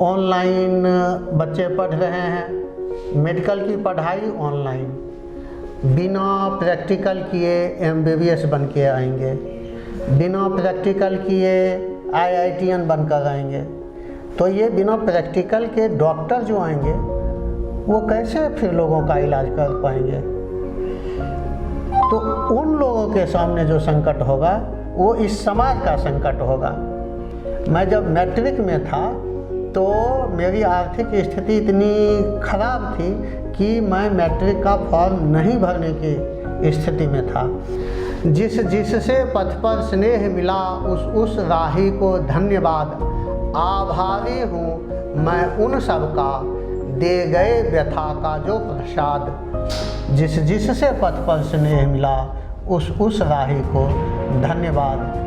Online बच्चे पढ़ रहे हैं। मेडिकल की पढ़ाई ऑनलाइन, बिना प्रैक्टिकल किए MBBS बन के आएंगे, बिना प्रैक्टिकल किए IITN बनकर आएंगे। तो ये बिना प्रैक्टिकल के डॉक्टर जो आएंगे वो कैसे फिर लोगों का इलाज कर पाएंगे? तो उन लोगों के सामने जो संकट होगा वो इस समाज का संकट होगा। मैं जब मैट्रिक में था तो मेरी आर्थिक स्थिति इतनी खराब थी कि मैं मैट्रिक का फॉर्म नहीं भरने की स्थिति में था। जिससे पथ पर स्नेह मिला उस राही को धन्यवाद, आभारी हूँ मैं उन सब का दे गए व्यथा का जो प्रसाद। जिससे पथ पर स्नेह मिला उस राही को धन्यवाद।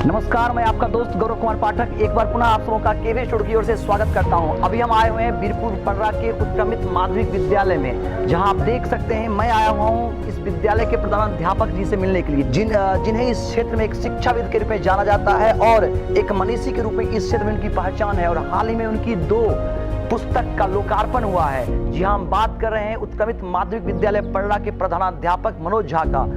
नमस्कार, मैं आपका दोस्त गौरव कुमार पाठक एक बार पुनः आप सबों का केवी स्टूडियो की ओर से स्वागत करता हूं। अभी हम आए हुए हैं बीरपुर पर्रा के उत्क्रमित माध्यमिक विद्यालय में, जहां आप देख सकते हैं मैं आया हुआ हूं इस विद्यालय के प्रधानाध्यापक जी से मिलने के लिए, जिन्हें इस क्षेत्र में एक शिक्षाविद के रूप में जाना जाता है और एक मनीषी के रूप में इस क्षेत्र में उनकी पहचान है। और हाल ही में उनकी 2 पुस्तक का लोकार्पण हुआ है। जी हम बात कर रहे हैं उत्क्रमित माध्यमिक विद्यालय पर्रा के प्रधानाध्यापक मनोज झा का।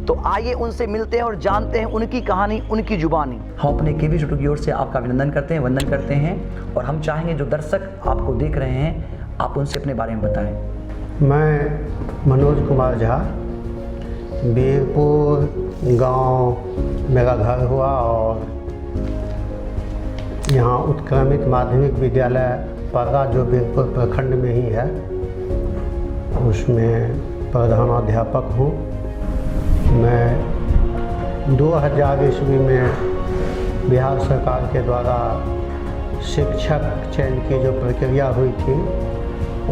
तो आइए उनसे मिलते हैं और जानते हैं उनकी कहानी, उनकी जुबानी। हम अपने केवी स्टूडियो की ओर से आपका अभिनंदन करते हैं, वंदन करते हैं और हम चाहेंगे जो दर्शक आपको देख रहे हैं आप उनसे अपने बारे में बताएं। मैं मनोज कुमार झा, बीरपुर गांव मेरा घर हुआ और यहाँ उत्क्रमित माध्यमिक विद्यालय पर्रा जो बीरपुर प्रखंड में ही है उसमें प्रधानाध्यापक हूँ। मैं 2000 ईस्वी में बिहार सरकार के द्वारा शिक्षक चयन की जो प्रक्रिया हुई थी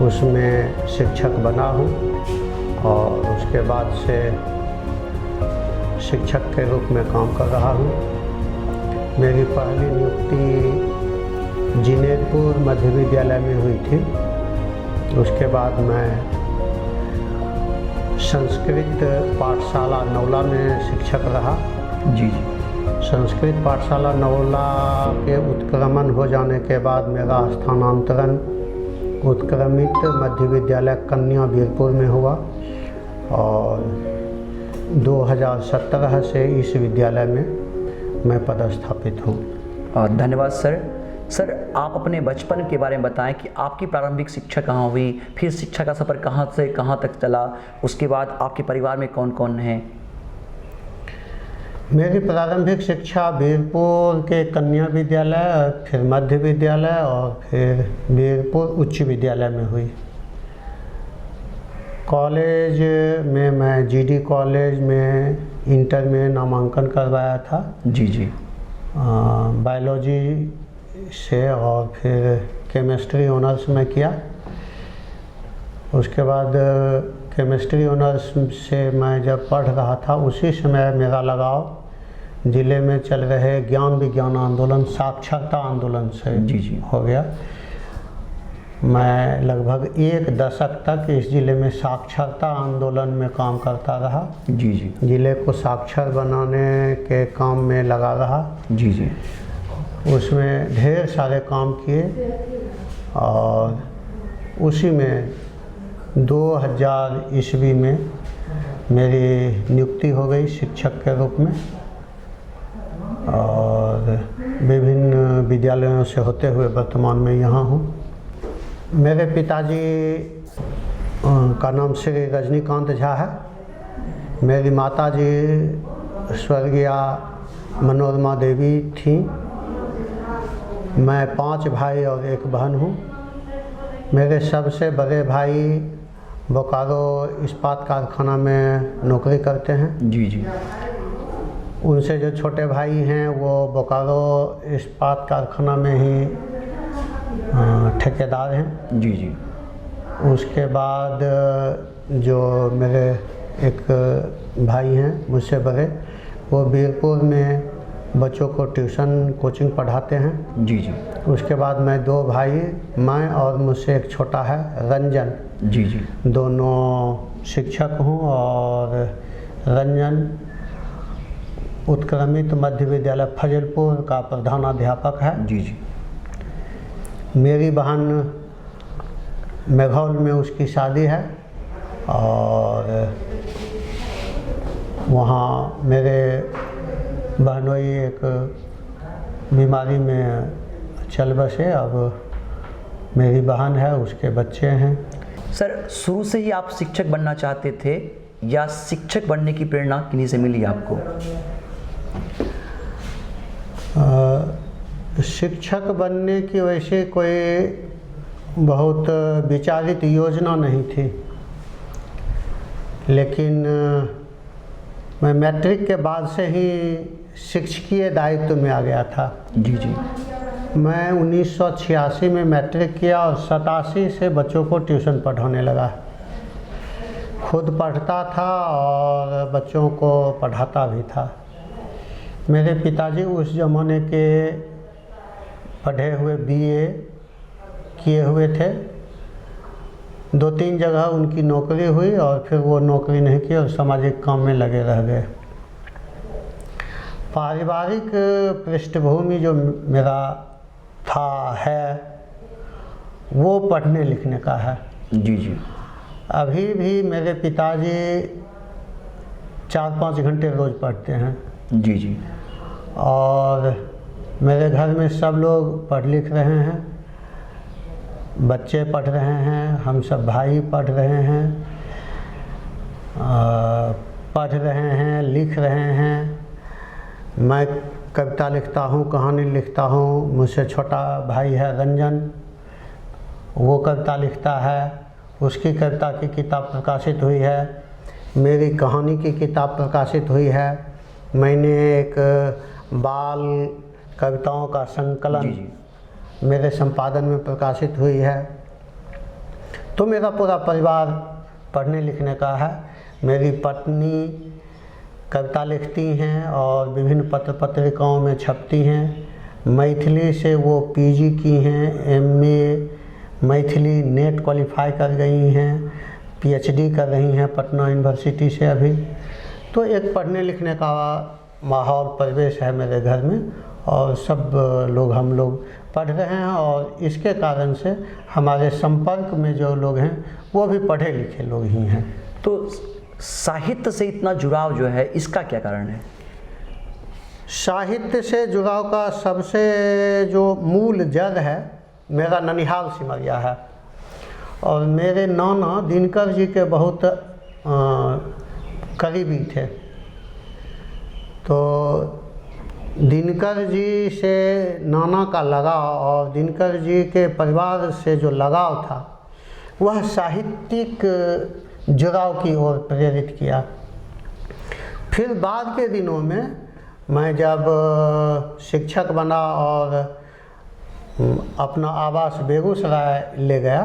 उसमें शिक्षक बना हूँ और उसके बाद से शिक्षक के रूप में काम कर रहा हूँ। मेरी पहली नियुक्ति जिनेदपुर मध्य विद्यालय में हुई थी। उसके बाद मैं संस्कृत पाठशाला नौला में शिक्षक रहा। जी। संस्कृत पाठशाला नौला के उत्क्रमण हो जाने के बाद मेरा स्थानांतरण उत्क्रमित मध्य विद्यालय कन्या बीरपुर में हुआ और 2017 से इस विद्यालय में मैं पदस्थापित हूँ। धन्यवाद सर, आप अपने बचपन के बारे में बताएं कि आपकी प्रारंभिक शिक्षा कहाँ हुई, फिर शिक्षा का सफ़र कहाँ से कहाँ तक चला, उसके बाद आपके परिवार में कौन कौन है? मेरी प्रारंभिक शिक्षा बीरपुर के कन्या विद्यालय, फिर मध्य विद्यालय और फिर बीरपुर उच्च विद्यालय में हुई। कॉलेज में मैं GD कॉलेज में इंटर में नामांकन करवाया था। जी। बायोलॉजी से और फिर केमिस्ट्री ऑनर्स में किया। उसके बाद केमिस्ट्री ऑनर्स से मैं जब पढ़ रहा था उसी समय मेरा लगाव ज़िले में चल रहे ज्ञान विज्ञान आंदोलन, साक्षरता आंदोलन से जी हो गया। मैं लगभग 1 दशक तक इस ज़िले में साक्षरता आंदोलन में काम करता रहा। जी। ज़िले को साक्षर बनाने के काम में लगा रहा। जी। उसमें ढेर सारे काम किए और उसी में 2000 ईस्वी में मेरी नियुक्ति हो गई शिक्षक के रूप में और विभिन्न विद्यालयों से होते हुए वर्तमान में यहाँ हूँ। मेरे पिताजी का नाम श्री रजनीकांत झा है। मेरी माताजी स्वर्गीय मनोरमा देवी थीं। मैं 5 भाई और 1 बहन हूँ। मेरे सबसे बड़े भाई बोकारो इस्पात कारखाना में नौकरी करते हैं। जी। उनसे जो छोटे भाई हैं वो बोकारो इस्पात कारखाना में ही ठेकेदार हैं। जी। उसके बाद जो मेरे एक भाई हैं मुझसे बड़े, वो बीरपुर में बच्चों को ट्यूशन कोचिंग पढ़ाते हैं। जी। उसके बाद मैं 2 भाई, मैं और मुझसे एक छोटा है रंजन, जी जी। दोनों शिक्षक हूँ और रंजन उत्क्रमित मध्य विद्यालय फजलपुर का प्रधानाध्यापक है। जी जी। मेरी बहन मेघौल में उसकी शादी है और वहाँ मेरे बहनोई एक बीमारी में चल बसे। अब मेरी बहन है, उसके बच्चे हैं। सर, शुरू से ही आप शिक्षक बनना चाहते थे या शिक्षक बनने की प्रेरणा किन्हीं से मिली आपको? शिक्षक बनने की वैसे कोई बहुत विचारित योजना नहीं थी, लेकिन मैं मैट्रिक के बाद से ही शिक्षकीय दायित्व में आ गया था। जी जी। मैं 1986 में मैट्रिक किया और 87 से बच्चों को ट्यूशन पढ़ाने लगा। खुद पढ़ता था और बच्चों को पढ़ाता भी था। मेरे पिताजी उस ज़माने के पढ़े हुए बीए किए हुए थे। 2-3 जगह उनकी नौकरी हुई और फिर वो नौकरी नहीं की और सामाजिक काम में लगे रह गए। पारिवारिक पृष्ठभूमि जो मेरा है वो पढ़ने लिखने का है। जी जी। अभी भी मेरे पिताजी 4-5 घंटे रोज़ पढ़ते हैं। जी जी। और मेरे घर में सब लोग पढ़ लिख रहे हैं, बच्चे पढ़ रहे हैं, हम सब भाई पढ़ रहे हैं, पढ़ रहे हैं, लिख रहे हैं। मैं कविता लिखता हूँ, कहानी लिखता हूँ। मुझसे छोटा भाई है रंजन, वो कविता लिखता है, उसकी कविता की किताब प्रकाशित हुई है। मेरी कहानी की किताब प्रकाशित हुई है। मैंने एक बाल कविताओं का संकलन मेरे संपादन में प्रकाशित हुई है। तो मेरा पूरा परिवार पढ़ने लिखने का है। मेरी पत्नी कविता लिखती हैं और विभिन्न पत्र पत्रिकाओं में छपती हैं। मैथिली से वो पीजी की हैं, एमए मैथिली नेट क्वालिफाई कर गई हैं, पीएचडी कर रही हैं पटना यूनिवर्सिटी से अभी। तो एक पढ़ने लिखने का माहौल परिवेश है मेरे घर में और सब लोग हम लोग पढ़ रहे हैं और इसके कारण से हमारे संपर्क में जो लोग हैं वो भी पढ़े लिखे लोग ही हैं। तो साहित्य से इतना जुड़ाव जो है, इसका क्या कारण है? साहित्य से जुड़ाव का सबसे जो मूल जड़ है मेरा ननिहाल सिमरिया है और मेरे नाना दिनकर जी के बहुत करीबी थे। तो दिनकर जी से नाना का लगाव और दिनकर जी के परिवार से जो लगाव था वह साहित्यिक जुड़ाव की ओर प्रेरित किया। फिर बाद के दिनों में मैं जब शिक्षक बना और अपना आवास बेगूसराय ले गया,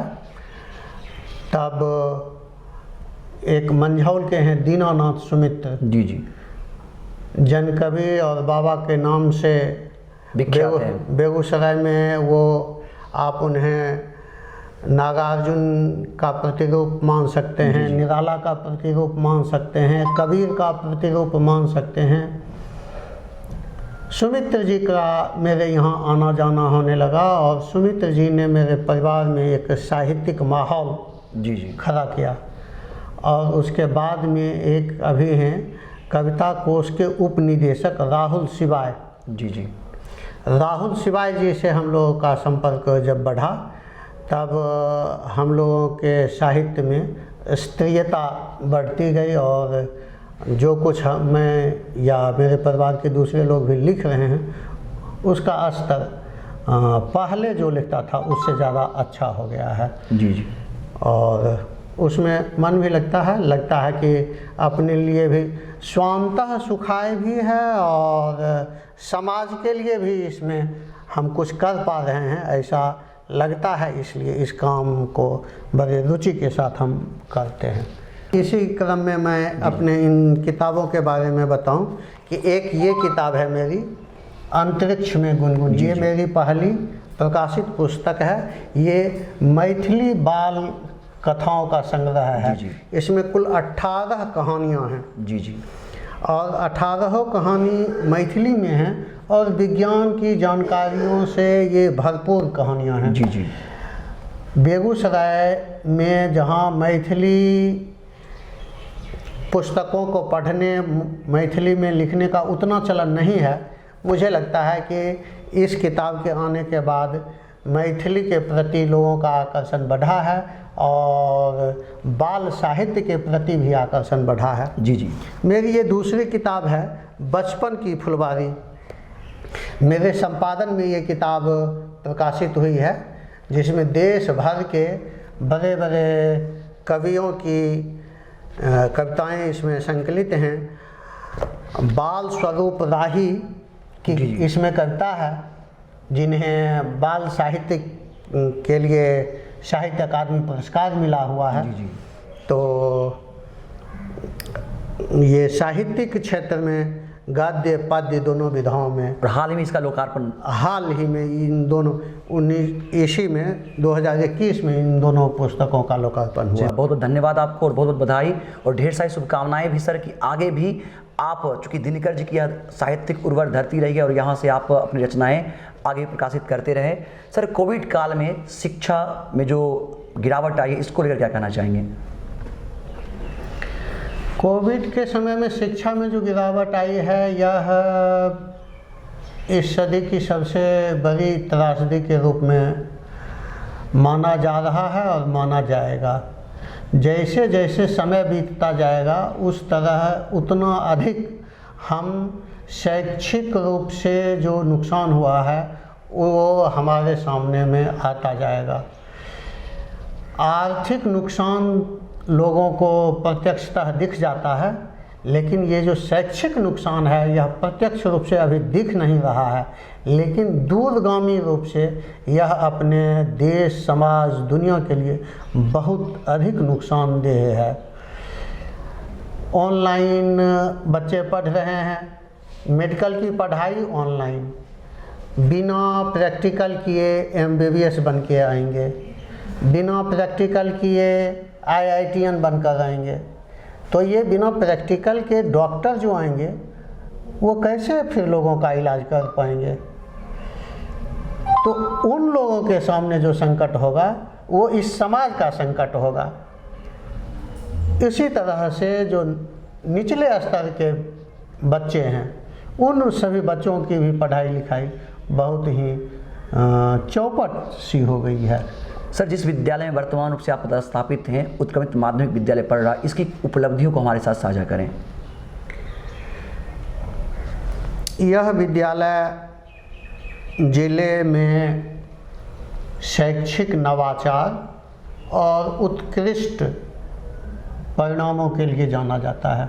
तब एक मंझौल के हैं दीनानाथ सुमित्र जी जी, जन कवि और बाबा के नाम से विख्यात हैं। बेगूसराय में वो आप उन्हें नागार्जुन का प्रतिरूप मान सकते हैं, निराला का प्रतिरूप मान सकते हैं, कबीर का प्रतिरूप मान सकते हैं। सुमित्र जी का मेरे यहाँ आना जाना होने लगा और सुमित्र जी ने मेरे परिवार में एक साहित्यिक माहौल जी जी खड़ा किया। और उसके बाद में एक अभी हैं कविता कोश के उपनिदेशक राहुल सिवाय जी जी, राहुल सिवाय जी से हम लोगों का संपर्क जब बढ़ा तब हम लोगों के साहित्य में स्त्रीयता बढ़ती गई और जो कुछ मैं या मेरे परिवार के दूसरे लोग भी लिख रहे हैं उसका स्तर पहले जो लिखता था उससे ज़्यादा अच्छा हो गया है। जी जी, और उसमें मन भी लगता है कि अपने लिए भी स्वांतः सुखाय भी है और समाज के लिए भी इसमें हम कुछ कर पा रहे हैं ऐसा लगता है। इसलिए इस काम को बड़े रुचि के साथ हम करते हैं। इसी क्रम में मैं अपने इन किताबों के बारे में बताऊं कि एक ये किताब है मेरी अंतरिक्ष में गुनगुन, ये मेरी पहली प्रकाशित पुस्तक है। ये मैथिली बाल कथाओं का संग्रह है। जी। इसमें कुल 18 कहानियाँ हैं जी जी। और 18 कहानी मैथिली में हैं और विज्ञान की जानकारियों से ये भरपूर कहानियाँ हैं। जी जी। बेगूसराय में जहाँ मैथिली पुस्तकों को पढ़ने, मैथिली में लिखने का उतना चलन नहीं है, मुझे लगता है कि इस किताब के आने के बाद मैथिली के प्रति लोगों का आकर्षण बढ़ा है और बाल साहित्य के प्रति भी आकर्षण बढ़ा है। जी जी। मेरी ये दूसरी किताब है बचपन की फुलवारी। मेरे संपादन में ये किताब प्रकाशित हुई है, जिसमें देश भर के बड़े बड़े कवियों की कविताएं इसमें संकलित हैं। बाल स्वरूप राही की इसमें कविता है, जिन्हें बाल साहित्य के लिए साहित्य अकादमी पुरस्कार मिला हुआ है। जी जी। तो ये साहित्यिक क्षेत्र में गद्य पद्य दोनों विधाओं में, और हाल ही में इसका लोकार्पण, हाल ही में इन दोनों 19 में 2021 में इन दोनों पुस्तकों का लोकार्पण हुआ। बहुत बहुत धन्यवाद आपको और बहुत बहुत बधाई और ढेर सारी शुभकामनाएं भी सर कि आगे भी आप, चूँकि दिनकर जी की यह साहित्यिक उर्वर धरती रही है और यहाँ से आप अपनी रचनाएं आगे प्रकाशित करते रहे। सर, कोविड काल में शिक्षा में जो गिरावट आई है, इसको लेकर क्या कहना चाहेंगे? कोविड के समय में शिक्षा में जो गिरावट आई है, यह इस सदी की सबसे बड़ी त्रासदी के रूप में माना जा रहा है और माना जाएगा। जैसे जैसे समय बीतता जाएगा उस तरह उतना अधिक हम शैक्षिक रूप से जो नुकसान हुआ है वो हमारे सामने में आता जाएगा। आर्थिक नुकसान लोगों को प्रत्यक्षतः दिख जाता है, लेकिन ये जो शैक्षिक नुकसान है यह प्रत्यक्ष रूप से अभी दिख नहीं रहा है, लेकिन दूरगामी रूप से यह अपने देश, समाज, दुनिया के लिए बहुत अधिक नुकसानदेह है। ऑनलाइन बच्चे पढ़ रहे हैं, मेडिकल की पढ़ाई ऑनलाइन, बिना प्रैक्टिकल किए MBBS बन के आएंगे, बिना प्रैक्टिकल किए IITN बनकर आएंगे। तो ये बिना प्रैक्टिकल के डॉक्टर जो आएंगे वो कैसे फिर लोगों का इलाज कर पाएंगे? तो उन लोगों के सामने जो संकट होगा वो इस समाज का संकट होगा। इसी तरह से जो निचले स्तर के बच्चे हैं उन सभी बच्चों की भी पढ़ाई लिखाई बहुत ही चौपट सी हो गई है। सर, जिस विद्यालय में वर्तमान रूप से आप पदस्थापित हैं, उत्क्रमित माध्यमिक विद्यालय पढ़ रहा, इसकी उपलब्धियों को हमारे साथ साझा करें। यह विद्यालय जिले में शैक्षिक नवाचार और उत्कृष्ट परिणामों के लिए जाना जाता है।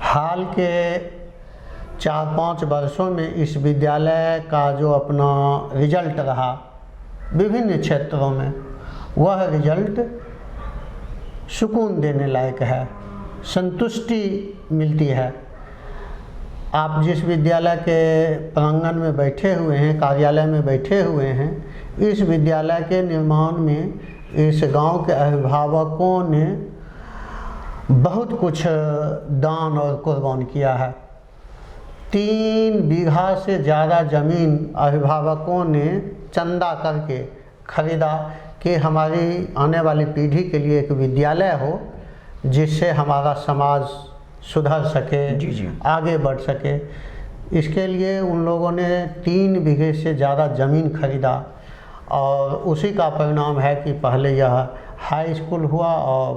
हाल के 4-5 वर्षों में इस विद्यालय का जो अपना रिजल्ट रहा विभिन्न क्षेत्रों में, वह रिजल्ट सुकून देने लायक है, संतुष्टि मिलती है। आप जिस विद्यालय के प्रांगण में बैठे हुए हैं, कार्यालय में बैठे हुए हैं, इस विद्यालय के निर्माण में इस गांव के अभिभावकों ने बहुत कुछ दान और कुर्बान किया है। 3 बीघा से ज़्यादा ज़मीन अभिभावकों ने चंदा करके खरीदा कि हमारी आने वाली पीढ़ी के लिए एक विद्यालय हो जिससे हमारा समाज सुधर सके, जी जी, आगे बढ़ सके। इसके लिए उन लोगों ने 3 बीघे से ज़्यादा ज़मीन खरीदा और उसी का परिणाम है कि पहले यह हाई स्कूल हुआ और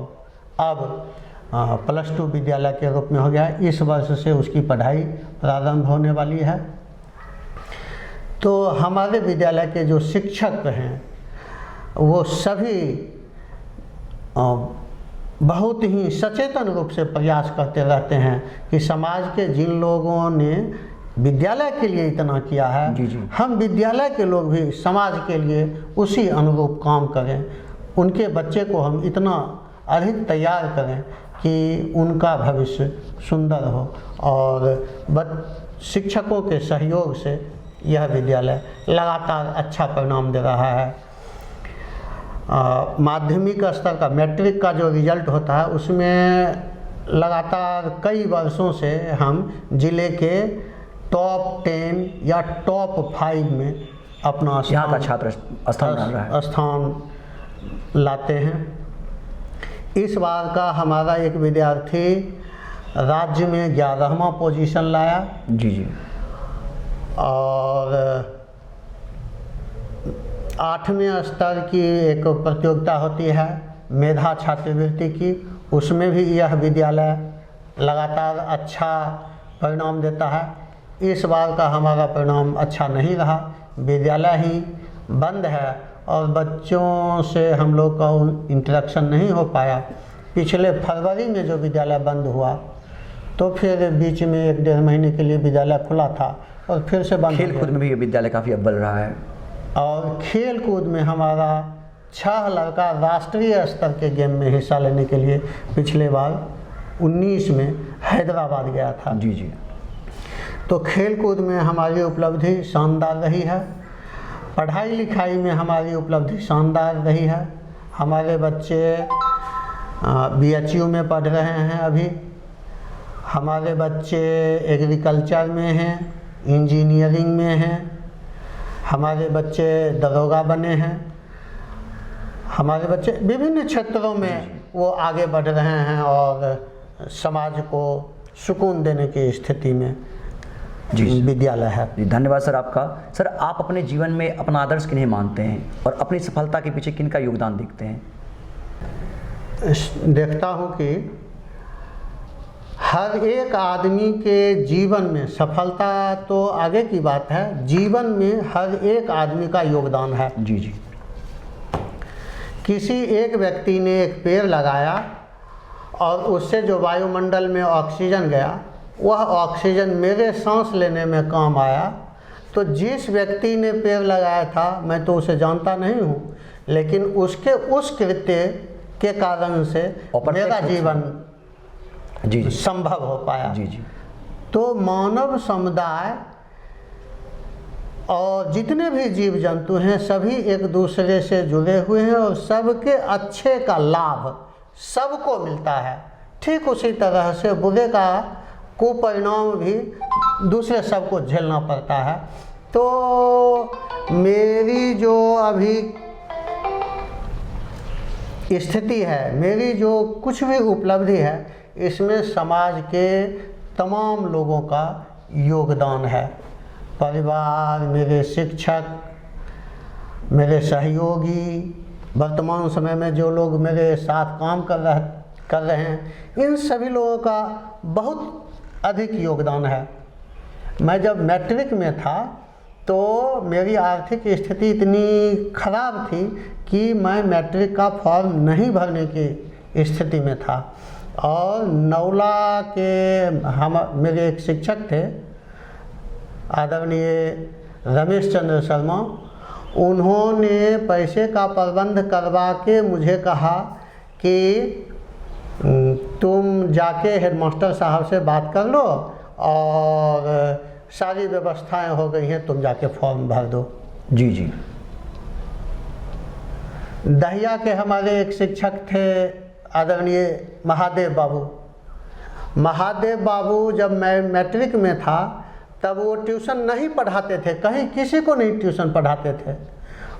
अब +2 विद्यालय के रूप में हो गया। इस वर्ष से उसकी पढ़ाई प्रारंभ होने वाली है। तो हमारे विद्यालय के जो शिक्षक हैं वो सभी बहुत ही सचेतन रूप से प्रयास करते रहते हैं कि समाज के जिन लोगों ने विद्यालय के लिए इतना किया है, जी जी, हम विद्यालय के लोग भी समाज के लिए उसी अनुरूप काम करें, उनके बच्चे को हम इतना अधिक तैयार करें कि उनका भविष्य सुंदर हो। और शिक्षकों के सहयोग से यह विद्यालय लगातार अच्छा परिणाम दे रहा है। माध्यमिक स्तर का मैट्रिक का जो रिजल्ट होता है उसमें लगातार कई वर्षों से हम ज़िले के टॉप 10 या टॉप 5 में अपना यहाँ का छात्र स्थान बन रहा है। स्थान लाते हैं। इस बार का हमारा एक विद्यार्थी राज्य में 11वां पोजीशन लाया। जी जी। और 8वें स्तर की एक प्रतियोगिता होती है मेधा छात्रवृत्ति की, उसमें भी यह विद्यालय लगातार अच्छा परिणाम देता है। इस बार का हमारा परिणाम अच्छा नहीं रहा, विद्यालय ही बंद है और बच्चों से हम लोग का इंटरेक्शन नहीं हो पाया। पिछले फरवरी में जो विद्यालय बंद हुआ तो फिर बीच में 1-1.5 महीने के लिए विद्यालय खुला था और फिर से बंद। खेल कूद में भी ये विद्यालय काफ़ी अव्वल रहा है। और खेल कूद में हमारा 6 लड़का राष्ट्रीय स्तर के गेम में हिस्सा लेने के लिए पिछले बार 19 में हैदराबाद गया था। जी जी। तो खेल कूद में हमारी उपलब्धि शानदार रही है। पढ़ाई लिखाई में हमारी उपलब्धि शानदार रही है। हमारे बच्चे BHU में पढ़ रहे हैं अभी, हमारे बच्चे एग्रीकल्चर में हैं, इंजीनियरिंग में हैं, हमारे बच्चे दरोगा बने हैं, हमारे बच्चे विभिन्न क्षेत्रों में वो आगे बढ़ रहे हैं और समाज को सुकून देने की स्थिति में जी विद्यालय है। जी धन्यवाद सर आपका। सर आप अपने जीवन में अपना आदर्श किन्हें मानते हैं और अपनी सफलता के पीछे किन का योगदान देखते हैं? देखता हूँ कि हर एक आदमी के जीवन में सफलता तो आगे की बात है, जीवन में हर एक आदमी का योगदान है। जी जी। किसी एक व्यक्ति ने एक पेड़ लगाया और उससे जो वायुमंडल में ऑक्सीजन गया वह ऑक्सीजन मेरे सांस लेने में काम आया। तो जिस व्यक्ति ने पेड़ लगाया था मैं तो उसे जानता नहीं हूँ, लेकिन उसके उस कृत्य के कारण से मेरा जीवन जी संभव हो पाया। जी जी। तो मानव समुदाय और जितने भी जीव जंतु हैं सभी एक दूसरे से जुड़े हुए हैं और सबके अच्छे का लाभ सबको मिलता है। ठीक उसी तरह से बुरे का कुपरिणाम भी दूसरे सबको झेलना पड़ता है। तो मेरी जो अभी स्थिति है, मेरी जो कुछ भी उपलब्धि है, इसमें समाज के तमाम लोगों का योगदान है। परिवार, मेरे शिक्षक, मेरे सहयोगी, वर्तमान समय में जो लोग मेरे साथ काम कर रहे हैं, इन सभी लोगों का बहुत अधिक योगदान है। मैं जब मैट्रिक में था तो मेरी आर्थिक स्थिति इतनी खराब थी कि मैं मैट्रिक का फॉर्म नहीं भरने की स्थिति में था। और नौला के मेरे एक शिक्षक थे आदरणीय रमेश चंद्र शर्मा, उन्होंने पैसे का प्रबंध करवा के मुझे कहा कि तुम जाके हेडमास्टर साहब से बात कर लो और सारी व्यवस्थाएं हो गई हैं, तुम जाके फॉर्म भर दो। जी जी। दहिया के हमारे एक शिक्षक थे आदरणीय महादेव बाबू। महादेव बाबू जब मैं मैट्रिक में था तब वो ट्यूशन नहीं पढ़ाते थे, कहीं किसी को नहीं ट्यूशन पढ़ाते थे।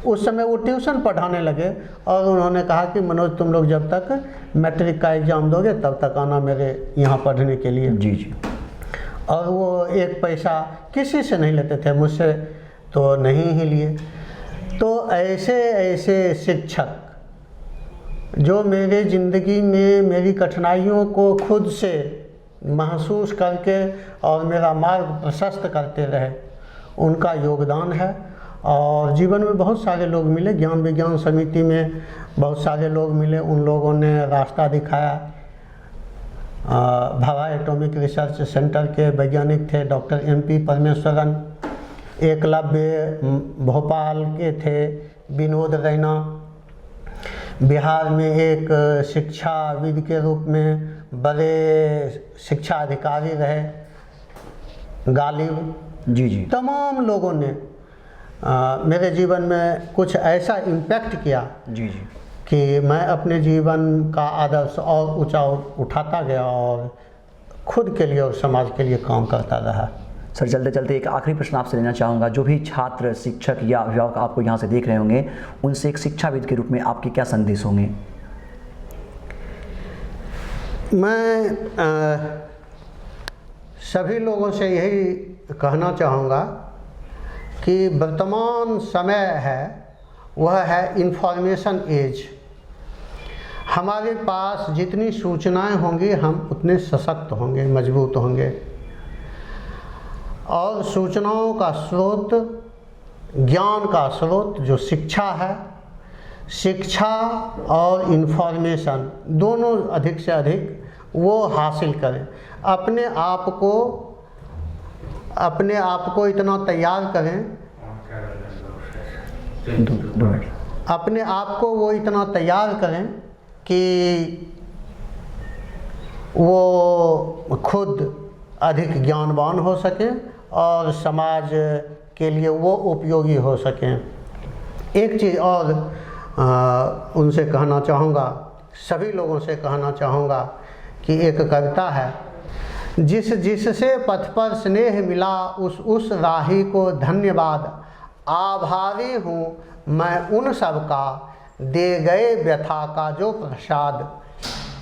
उस समय वो ट्यूशन पढ़ाने लगे और उन्होंने कहा कि मनोज तुम लोग जब तक मैट्रिक का एग्ज़ाम दोगे तब तक आना मेरे यहाँ पढ़ने के लिए। जी जी। और वो एक पैसा किसी से नहीं लेते थे, मुझसे तो नहीं ही लिए। तो ऐसे ऐसे शिक्षक जो मेरे ज़िंदगी में मेरी कठिनाइयों को खुद से महसूस करके और मेरा मार्ग प्रशस्त करते रहे, उनका योगदान है। और जीवन में बहुत सारे लोग मिले, ज्ञान विज्ञान समिति में बहुत सारे लोग मिले, उन लोगों ने रास्ता दिखाया। भाभा एटॉमिक रिसर्च सेंटर के वैज्ञानिक थे डॉक्टर MP परमेश्वरन, एकलव्य भोपाल के थे विनोद रैना, बिहार में एक शिक्षाविद के रूप में बड़े शिक्षा अधिकारी रहे गालिब। जी जी। तमाम लोगों ने मेरे जीवन में कुछ ऐसा इम्पैक्ट किया जी जी कि मैं अपने जीवन का आदर्श और ऊंचा उठाता गया और खुद के लिए और समाज के लिए काम करता रहा। सर चलते चलते एक आखिरी प्रश्न आपसे लेना चाहूँगा। जो भी छात्र, शिक्षक या अभिभावक आपको यहाँ से देख रहे होंगे, उनसे एक शिक्षाविद के रूप में आपके क्या संदेश होंगे? मैं सभी लोगों से यही कहना चाहूँगा कि वर्तमान समय है वह है इंफॉर्मेशन एज। हमारे पास जितनी सूचनाएं होंगी हम उतने सशक्त होंगे, मजबूत होंगे। और सूचनाओं का स्रोत, ज्ञान का स्रोत जो शिक्षा है, शिक्षा और इन्फॉर्मेशन दोनों अधिक से अधिक वो हासिल करें। अपने आप को इतना तैयार करें, अपने आप को वो इतना तैयार करें कि वो खुद अधिक ज्ञानवान हो सकें और समाज के लिए वो उपयोगी हो सकें। एक चीज़ और उनसे कहना चाहूँगा, सभी लोगों से कहना चाहूँगा कि एक कविता है, जिससे पथ पर स्नेह मिला उस राही को धन्यवाद, आभारी हूँ मैं उन सब का दे गए व्यथा का जो प्रसाद।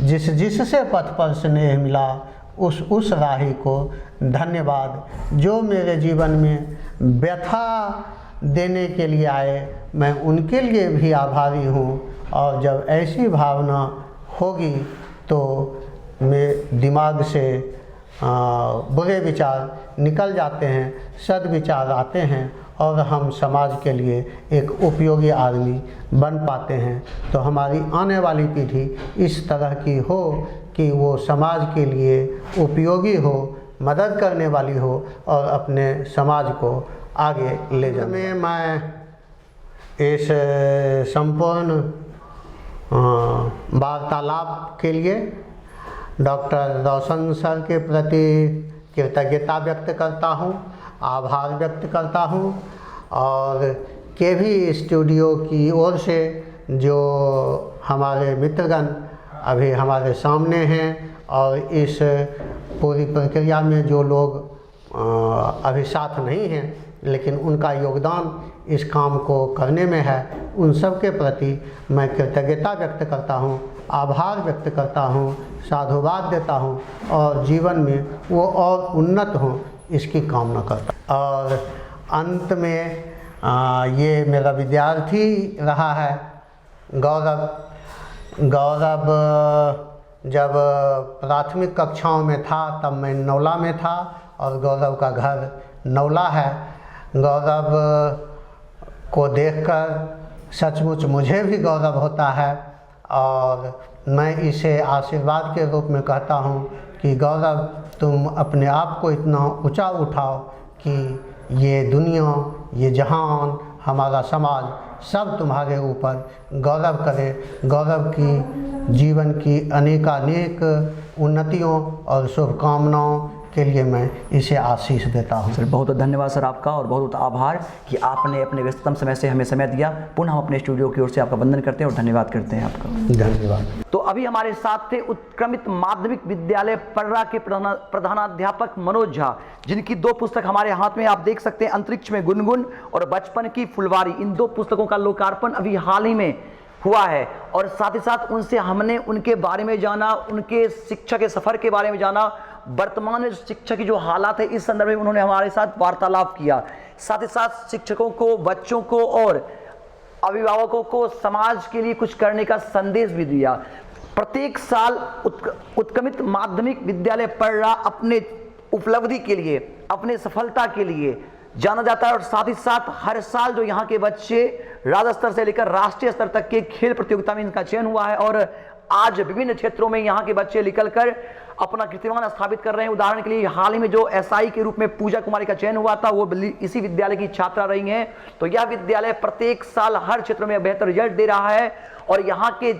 जिससे पथ पर स्नेह मिला उस राही को धन्यवाद, जो मेरे जीवन में व्यथा देने के लिए आए, मैं उनके लिए भी आभारी हूँ। और जब ऐसी भावना होगी तो मेरे दिमाग से बुरे विचार निकल जाते हैं, सद्विचार आते हैं और हम समाज के लिए एक उपयोगी आदमी बन पाते हैं। तो हमारी आने वाली पीढ़ी इस तरह की हो कि वो समाज के लिए उपयोगी हो, मदद करने वाली हो और अपने समाज को आगे ले जाए। मैं इस संपूर्ण वार्तालाप के लिए डॉक्टर रोशन सर के प्रति कृतज्ञता व्यक्त करता हूँ, आभार व्यक्त करता हूँ। और केवी स्टूडियो की ओर से जो हमारे मित्रगण अभी हमारे सामने हैं और इस पूरी प्रक्रिया में जो लोग अभी साथ नहीं हैं लेकिन उनका योगदान इस काम को करने में है, उन सब के प्रति मैं कृतज्ञता व्यक्त करता हूँ, आभार व्यक्त करता हूँ, साधुवाद देता हूँ और जीवन में वो और उन्नत हों इसकी कामना करता। और अंत में ये मेरा विद्यार्थी रहा है गौरव जब प्राथमिक कक्षाओं में था तब मैं नौला में था और गौरव का घर नौला है। गौरव को देखकर सचमुच मुझे भी गौरव होता है और मैं इसे आशीर्वाद के रूप में कहता हूँ कि गौरव तुम अपने आप को इतना ऊंचा उठाओ कि ये दुनिया, ये जहान, हमारा समाज सब तुम्हारे ऊपर गौरव करे। गौरव की जीवन की अनेकानेक उन्नतियों और शुभकामनाओं के लिए मैं इसे आशीष देता हूँ। सर बहुत बहुत धन्यवाद सर आपका और बहुत बहुत आभार कि आपने अपने व्यस्ततम समय से हमें समय दिया। पुनः हम अपने स्टूडियो की ओर से आपका वंदन करते हैं और धन्यवाद करते हैं आपका। धन्यवाद। तो अभी हमारे साथ थे उत्क्रमित माध्यमिक विद्यालय पर्रा के प्रधानाध्यापक मनोज झा, जिनकी 2 पुस्तक हमारे हाथ में आप देख सकते हैं, अंतरिक्ष में गुनगुन और बचपन की फुलवारी। इन 2 पुस्तकों का लोकार्पण अभी हाल ही में हुआ है और साथ ही साथ उनसे हमने उनके बारे में जाना, उनके शिक्षा के सफ़र के बारे में जाना, वर्तमान शिक्षा की जो हालात है इस संदर्भ में उन्होंने हमारे साथ वार्तालाप किया। साथ ही साथ शिक्षकों को, बच्चों को और अभिभावकों को समाज के लिए कुछ करने का संदेश भी दिया। प्रत्येक साल उत्क्रमित माध्यमिक विद्यालय पर्रा अपने उपलब्धि के लिए, अपने सफलता के लिए जाना जाता है और साथ ही साथ हर साल जो यहाँ के बच्चे राज्य स्तर से लेकर राष्ट्रीय स्तर तक के खेल प्रतियोगिता में इनका चयन हुआ है और आज विभिन्न क्षेत्रों में यहाँ के बच्चे निकलकर अपना कीर्तिमान स्थापित कर रहे हैं। उदाहरण के लिए हाल ही में जो एसआई के रूप में पूजा कुमारी का चयन हुआ था वो इसी विद्यालय की छात्रा रही हैं। तो यह विद्यालय प्रत्येक साल हर क्षेत्र में बेहतर रिजल्ट दे रहा है और यहाँ के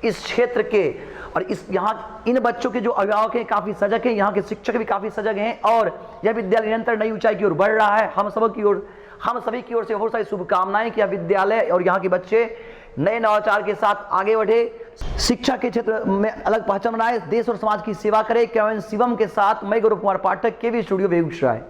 इस क्षेत्र के और इस यहाँ इन बच्चों के जो अभिभावक हैं काफ़ी सजग हैं, यहाँ के शिक्षक भी काफ़ी सजग हैं और यह विद्यालय निरंतर नई ऊंचाई की ओर बढ़ रहा है। हम सभी की ओर से बहुत सारी शुभकामनाएं कि यह विद्यालय और यहाँ के बच्चे नए नवाचार के साथ आगे बढ़े, शिक्षा के क्षेत्र में अलग पहचान बनाए, देश और समाज की सेवा करे। कैमरामैन शिवम के साथ मैं गौरव कुमार पाठक, केवी स्टूडियो बेगूसराय।